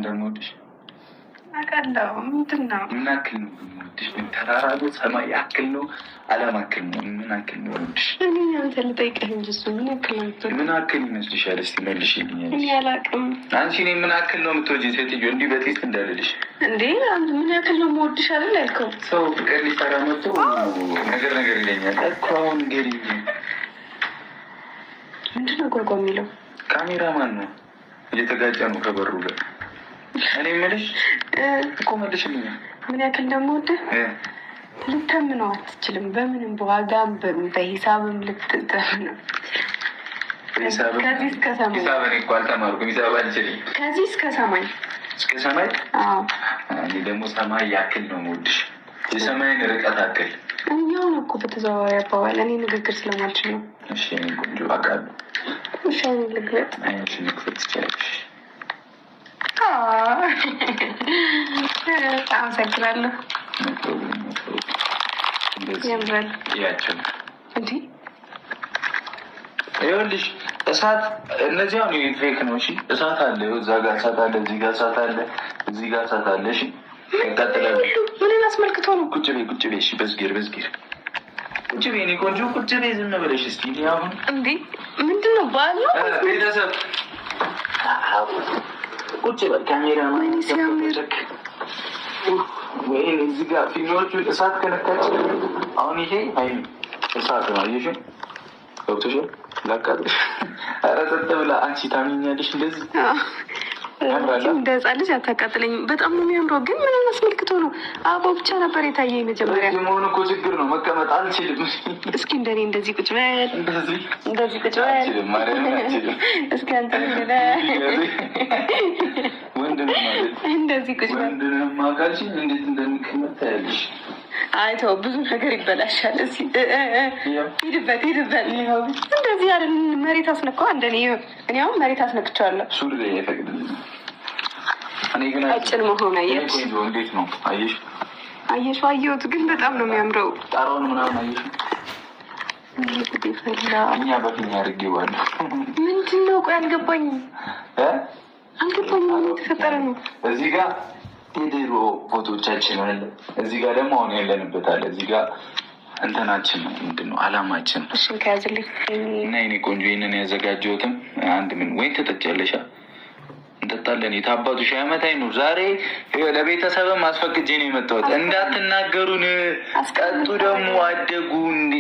እንደምወድሽ አውቃለሁ። ምንድን ነው? ምን ያክል ነው የምወድሽ? ምን ተራራዶ ሰማይ ያክል ነው ዓለም ያክል ነው? ምን ያክል ነው የምወድሽ? እኔ አንተ ልጠይቅህ እንጂ እሱ ምን ያክል ነው የምትወጂው? ምን ያክል ይመስልሻል? እስኪ መልሽልኝ። እኔ አላውቅም። አንቺ እኔ ምን ያክል ነው የምትወጂው? ሴትዮ እንዲህ በጤት እንዳልልሽ እንዴ። አንተ ምን ያክል ነው የምወድሽ አይደል ያልከው? ሰው ፍቅር ሊሰራ መጥቶ ነገር ይለኛል እኮ። አሁን እንግዲህ ምንድን ነው ጓጓ የሚለው? ካሜራማን ነው እየተጋጨ ነው ከበሩ ጋር። እኔ የምልሽ እኮ መልሽልኝ። ምን ያክል እንደምወድህ ልተምነው አትችልም። በምንም በዋጋም በሂሳብም ልትተምነው። ከዚህ እስከ ሰማይ ሂሳብ እኔ እኮ አልተማርኩም። ሂሳብ አልችልም። ከዚህ እስከ ሰማይ እስከ ሰማይ። አዎ እኔ ደግሞ ሰማይ ያክል ነው የምወድሽ። የሰማይን ርቀት አክል። እኛውን እኮ በተዘዋዋሪ አባባል እኔ ንግግር ስለማልችል ነው። እሺ እኔ ቆንጆ አውቃለሁ። እሺ እኔ ልግለጥ። አይንሽን መክፈት ትችላለሽ። አመሰግናለሁ። ያምራል። ያቸው እንዴ ይኸውልሽ እሳት እነዚህ አሁን ፌክ ነው። እሺ እሳት አለ፣ እዛ ጋር እሳት አለ፣ እዚህ ጋር እሳት አለ፣ እዚህ ጋር እሳት አለ። እሺ ያቃጥላል። ምንን አስመልክቶ ነው? ቁጭ በይ ቁጭ በይ። እሺ በዝጌር ቁጭ በይ። እኔ ቆንጆ ቁጭ በይ። ዝም ብለሽ እስኪ አሁን እንዴ ምንድን ነው ባል ነው ቤተሰብ ቁጭ በል። ካሜራ ወይኔ ሲያምር። ወይኔ እዚህ ጋር ፊኛዎቹ እሳት ከነካች አሁን ይሄ አይ እሳት ነው። አየሽ ገብቶሻል? ላቃጥልሽ። ኧረ ጸጥ ብላ አንቺ ታምኛለሽ እንደዚህ እንደ ህፃን ልጅ አታቃጥለኝም። በጣም ነው የሚያምረው። ግን ምን አስመልክቶ ነው? አበባው ብቻ ነበር የታየኝ መጀመሪያ። መሆኑ እኮ ችግር ነው። መቀመጥ አልችልም። እስኪ እንደኔ እንደዚህ ቁጭ በል። እንደዚህ ቁጭ በል። እስኪ አንተ ወንድ ነው ማለት እንደዚህ ቁጭ በል። ወንድ ነው ማካልሽ እንዴት እንደምትቀመጥ ታያለሽ። አይተው ብዙ ነገር ይበላሻል። ሂድበት። እንደዚህ አይደል? መሬት አስነካው። እንደኔ እኔ አሁን መሬት አስነክቻለሁ። ሱሪ ላይ አይፈቅድልኝ። እኔ ግን አጭር መሆን አየሽ? እንዴት ነው አየሽ? አየሁት። ግን በጣም ነው የሚያምረው። ጣራውን ምናምን አየሽ? እኛ በፊኛ አድርጌዋለሁ። ምንድን ነው? ቆይ አልገባኝም። ምን የተፈጠረ ነው? እዚህ ጋር የድሮ ፎቶዎቻችን አለ። እዚህ ጋር ደግሞ አሁን ያለንበት አለ። እዚህ ጋር እንትናችን ነው ምንድን ነው አላማችን። እሱን ከያዝልኝ እና የኔ ቆንጆ ይህንን ያዘጋጀሁትም አንድ ምን ወይ ትጠጫለሻ? እንጠጣለን። የታባቱ ሺህ ዓመት አይኑር። ዛሬ ለቤተሰብም አስፈቅጄ ነው የመጣሁት። እንዳትናገሩን አስቀጡ። ደግሞ አደጉ እንዲ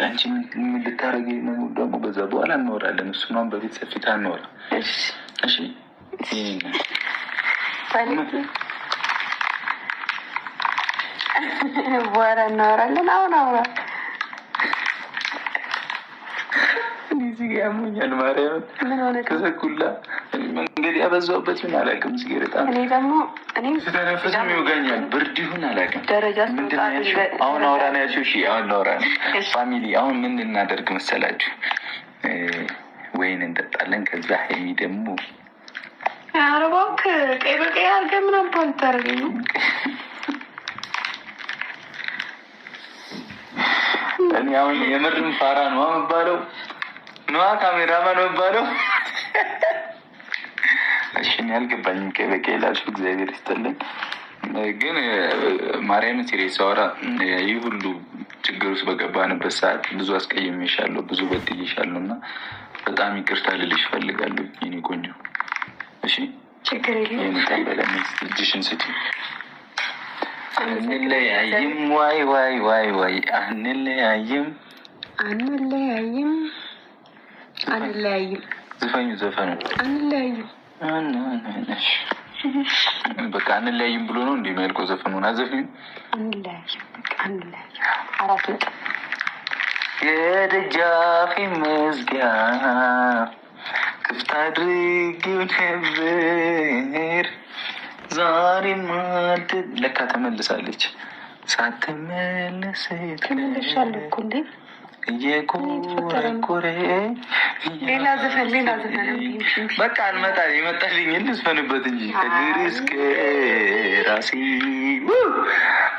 አንቺ ምን ልታረጊ ነው? ደግሞ በዛ በኋላ እናወራለን። እሱን በቤተሰብ ፊት አናወራ። እሺ በኋላ እናወራለን። አሁን አውራ። እዚህ ጋር ያሙኛል። ማርያምን ምን ሆነ? ከዘኩላ እንግዲህ ያበዛሁበት ይሁን አላውቅም። እዚህ ጋር እኔ ደግሞ ተነፈስም ይወጋኛል። ብርድ ይሁን አላውቅም። ደረጃ አሁን አውራ ነው ያልሽው። እሺ አሁን አውራ ነው ፋሚሊ። አሁን ምን እናደርግ መሰላችሁ? ወይን እንጠጣለን። ከዛ ሀይሚ ደግሞ ኧረ እባክህ ቀይ በቀይ አድርገህ ምን አባል ታደርገኝ ነው? እኔ አሁን የምርም ፋራ ነው የምባለው። ነዋ ካሜራማን ነው የምባለው። እሺ እኔ አልገባኝም። ቀይ በቀይ ላልሽው እግዚአብሔር ይስጥልኝ። ግን ማርያምን ሲሪየስ አወራ ይህ ሁሉ ችግር ውስጥ በገባንበት ሰዓት ብዙ አስቀይሜሻለሁ፣ ብዙ በድዬሻለሁ እና በጣም ይቅርታ ልልሽ እፈልጋለሁ የኔ ቆንጆ። እሺ ችግር የለም። የሚቀበለን እጅሽን ስጪ። አንለያይም ዋይ አንለያይም። ዝፈኙ ዘፈኑ አንለያይም። በቃ አንለያይም ብሎ ነው እንዲህ የሚያልቀው ዘፈኑን። አዘፍኙ። አንለያይም 4 ነጥብ። የደጃፌ መዝጊያ ክፍት አድርጌው ነበር ዛሬ ማልት ለካ ተመልሳለች። ሳትመለስ ተመልሻለሁ እኮ እንዴ እየኮረኮረ ሌላ ዘፈን በቃ አልመጣ የመጣልኝ ልዝፈንበት እንጂ ከግር እስከ ራሴ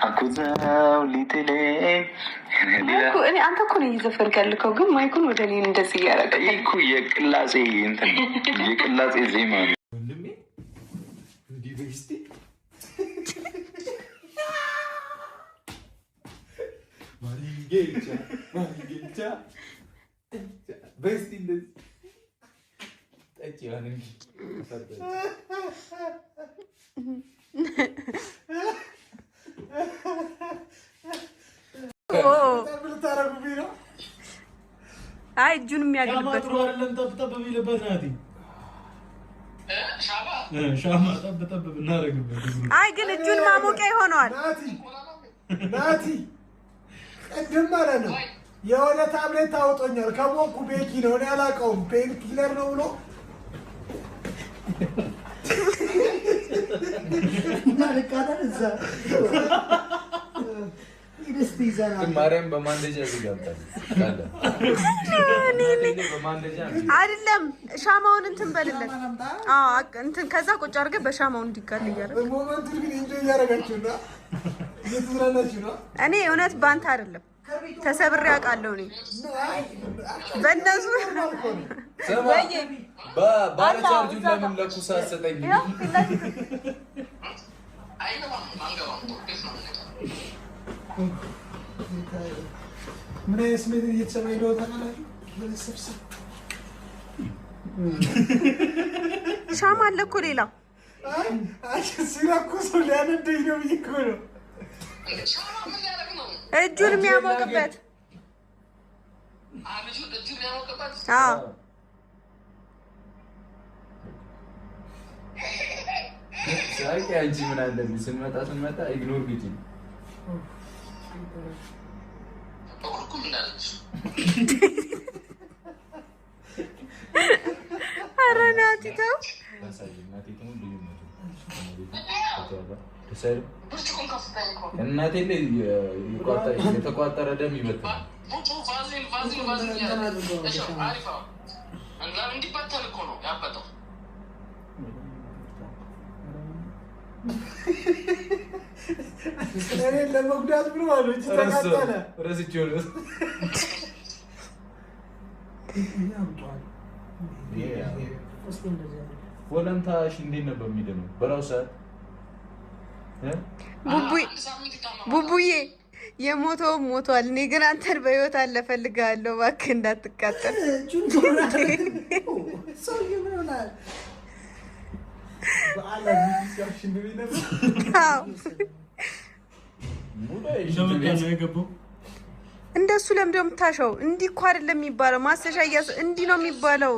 አኩዛው ሊጥለኝ። አንተ እኮ ነው እየዘፈንክ ያልከው፣ ግን ማይኩን ወደ እኔ እንደዚህ እያደረገ። ይህ እኮ የቅላጼ እንትን የቅላጼ ዜማ ነው። እንዲበስቲ ማሪጌቻ ማሪጌቻ በስቲ እንደዚህ ጠጪ ያን እንጂ አይ እጁን የሚያግልበት ነው አይደለም። ጠብጠብ ቢልበት ናቲ ሻማ ጠብጠብ እናደርግበት። አይ ግን እጁን ማሞቂያ ይሆነዋል። ናቲ ቅድም ማለት ነው የሆነ ታብሌት ታውጦኛል። ከሞኩ ቤኪ ነው እኔ አላውቀውም። ፔን ኪለር ነው ብሎ ማርያም በማንደጃ ዝጋታል አይደለም። ሻማውን እንትን በልለት። እንትን ከዛ ቁጭ አድርገህ በሻማውን እንዲጋል እያደረግህ ሞመንቱን ግን ኢንጆይ እያደረጋችሁ እና እየተዝናናችሁ ነው። እኔ እውነት ባንተ አይደለም ተሰብሬ አውቃለሁ። እኔ በእነሱ ባለቻርጁን ለምን ለኩሳ ሰጠኝ? ምን አይነት ስሜት እየተሰማኝ ነው ታውቃላችሁ? ሻማ አለ እኮ ሌላ ሲለኩሰው ሊያነደኝ ነው ብዬሽ እኮ ነው። እጁን የሚያሞቅበት ሳቂ አንቺ ምን አለብኝ ስንመጣ ኢግኖር ቢቲ ኧረ ናቲ ተው። እናቴ የተቋጠረ ደም ይበትናል። እኔን ለመጉዳት ብሎ አለች ተቃጠለ። ረስቼው ነው። ወለምታሽ እንዴት ነበር የሚደነው? በራሱ ሰዓት ቡቡዬ የሞተው ሞቷል። እኔ ግን አንተን በህይወት አለ እፈልግሃለሁ። እባክህ እንዳትቃጠል። እንደሱ ለምንድን ነው የምታሸው? እንዲህ እኮ አይደለም የሚባለው። ማሰሻ እንዲህ ነው የሚባለው።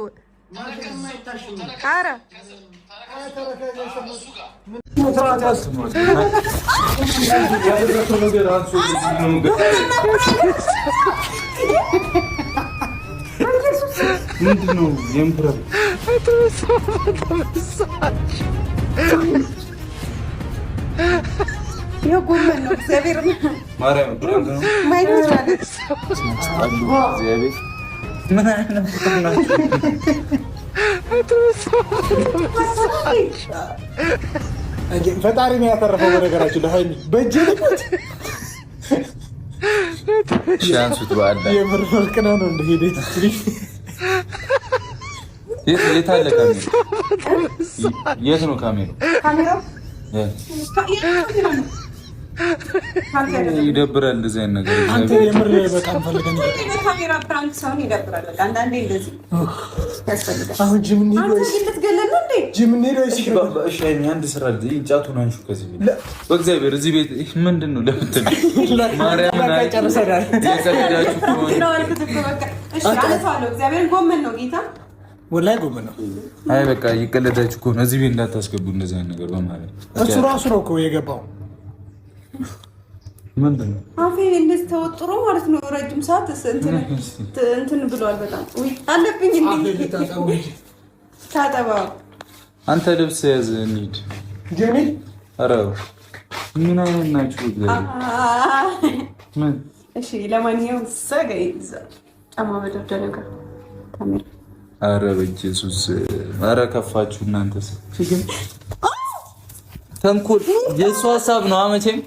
ኧረ ምንድን ነው የምትረብ? የጎመን ነው። እግዚአብሔር ማርያም ብራንክ ነው። እግዚአብሔር ምን አይነት ፈጣሪ ነው ያተረፈው። በነገራችን ለሀይሚ በእጄ ልቁት ሻንሱት በአላ የምር ወርቅ ነው እንደሄደ የት አለ ካሜራ? የት ነው ካሜራው? ይደብራል እንደዚህ አይነት ነገር። አንተ የምር በጣም ፈልገን ካሜራ ፕራንክ ሳይሆን ይደብራል። አንዳንዴ እንደዚህ ያስፈልጋል። አሁን ጅም እንሂድ እሺ አንድ ስራ እንጫቱን አንሹ ከዚህ ቤት በእግዚአብሔር። እዚህ ቤት ምንድን ነው ለምትል ማርያምን ጨርሰናል። እግዚአብሔር ጎመን ነው ጌታ ወላሂ ጎመን ነው። አይ በቃ ይቀለዳችሁ እኮ ነው። እዚህ ቤት እንዳታስገቡ እንደዚህ አይነት ነገር በማለት እሱ ራሱ ነው እኮ የገባው። ምንድን ነው አፌ እንደዚህ ተወጥሮ ማለት ነው። ረጅም ሰዓት እንትን ብሏል። በጣም አለብኝ እንዴ ታጠባ። አንተ ልብስ ያዝ እንሂድ። ጀሚ ኧረ ምን አይነት ናችሁ? ምን እሺ ለማንኛውም ሰገይ ጫማ መደርደሪያ ጋር ካሜራ። ኧረ በኢየሱስ ኧረ ከፋችሁ እናንተስ። ተንኮል የእሱ ሀሳብ ነው መቼም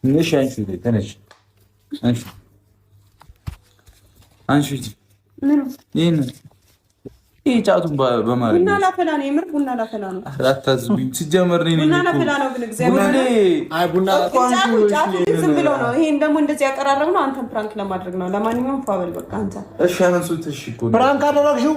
ነሽ አንቺ ተነሽ አንቺ ይሄን ይሄ ጫቱን በማለት ቡና ላፈላ ነው። የምር ቡና ላፈላ ነው። አታዝብኝ። ሲጀመር ነው ቡና ላፈላ ነው። ግን እግዚአብሔር አይ ቡና ጫቱ ዝም ብሎ ነው። ይሄን ደግሞ እንደዚህ ያቀራረብ ነው። አንተን ፕራንክ ለማድረግ ነው። ለማንኛውም ፋበል በቃ አንተ እሺ፣ አንሱት። እሺ እኮ ፕራንክ አደረግሽው።